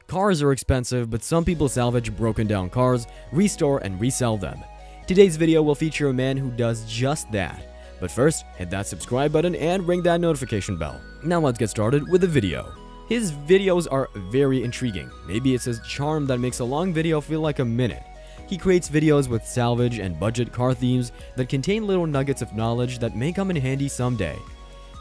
Cars are expensive, but some people salvage broken down cars, restore and resell them. Today's video will feature a man who does just that. But first, hit that subscribe button and ring that notification bell. Now let's get started with the video. His videos are very intriguing. Maybe it's his charm that makes a long video feel like a minute. He creates videos with salvage and budget car themes that contain little nuggets of knowledge that may come in handy someday.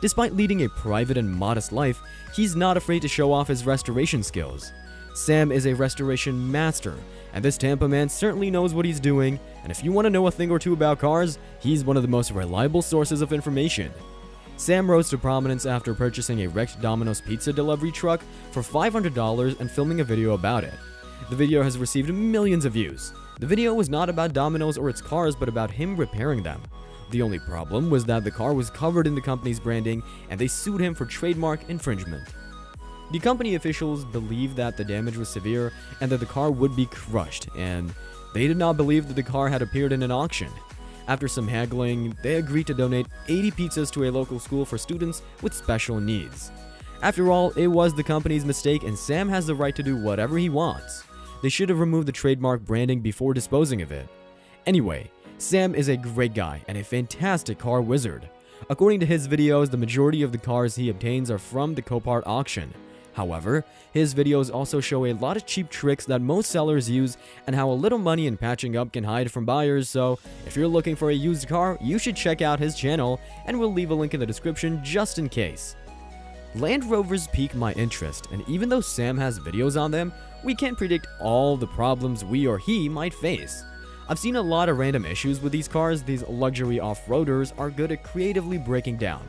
Despite leading a private and modest life, he's not afraid to show off his restoration skills. Sam is a restoration master, and this Tampa man certainly knows what he's doing, and if you want to know a thing or two about cars, he's one of the most reliable sources of information. Sam rose to prominence after purchasing a wrecked Domino's pizza delivery truck for $500 and filming a video about it. The video has received millions of views. The video was not about Domino's or its cars, but about him repairing them. The only problem was that the car was covered in the company's branding, and they sued him for trademark infringement. The company officials believed that the damage was severe and that the car would be crushed, and they did not believe that the car had appeared in an auction. After some haggling, they agreed to donate 80 pizzas to a local school for students with special needs. After all, it was the company's mistake, and Sam has the right to do whatever he wants. They should have removed the trademark branding before disposing of it. Anyway, Sam is a great guy and a fantastic car wizard. According to his videos, the majority of the cars he obtains are from the Copart auction. However, his videos also show a lot of cheap tricks that most sellers use and how a little money and patching up can hide from buyers, so if you're looking for a used car, you should check out his channel, and we'll leave a link in the description just in case. Land Rovers pique my interest, and even though Sam has videos on them, we can't predict all the problems we or he might face. I've seen a lot of random issues with these cars these luxury off-roaders are good at creatively breaking down.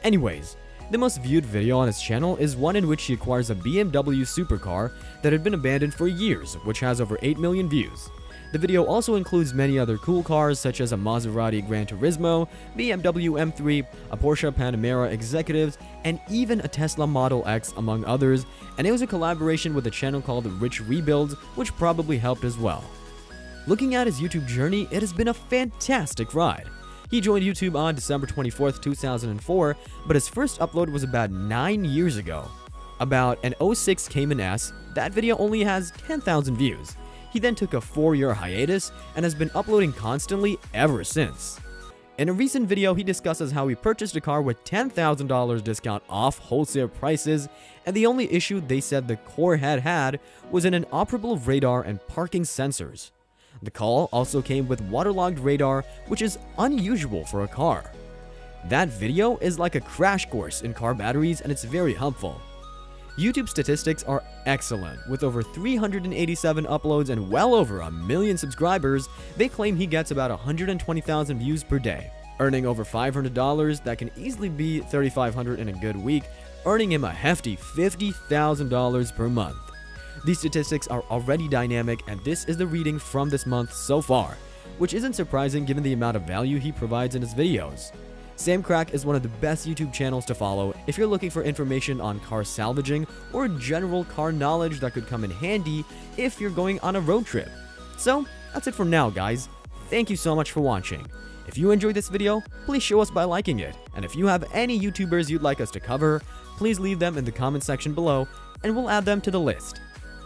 Anyways, the most viewed video on his channel is one in which he acquires a BMW supercar that had been abandoned for years, which has over 8 million views. The video also includes many other cool cars such as a Maserati Gran Turismo, BMW M3, a Porsche Panamera Executives, and even a Tesla Model X, among others, and it was a collaboration with a channel called Rich Rebuilds, which probably helped as well. Looking at his YouTube journey, it has been a fantastic ride. He joined YouTube on December 24th, 2004, but his first upload was about 9 years ago. About an 06 Cayman S, that video only has 10,000 views. He then took a 4-year hiatus and has been uploading constantly ever since. In a recent video, he discusses how he purchased a car with $10,000 discount off wholesale prices, and the only issue they said the core had was an inoperable radar and parking sensors. The call also came with waterlogged radar, which is unusual for a car. That video is like a crash course in car batteries, and it's very helpful. YouTube statistics are excellent. With over 387 uploads and well over 1 million subscribers, they claim he gets about 120,000 views per day. Earning over $500, that can easily be $3,500 in a good week, earning him a hefty $50,000 per month. These statistics are already dynamic, and this is the reading from this month so far, which isn't surprising given the amount of value he provides in his videos. Samcrac is one of the best YouTube channels to follow if you're looking for information on car salvaging or general car knowledge that could come in handy if you're going on a road trip. So, that's it for now, guys. Thank you so much for watching. If you enjoyed this video, please show us by liking it, and if you have any YouTubers you'd like us to cover, please leave them in the comment section below, and we'll add them to the list.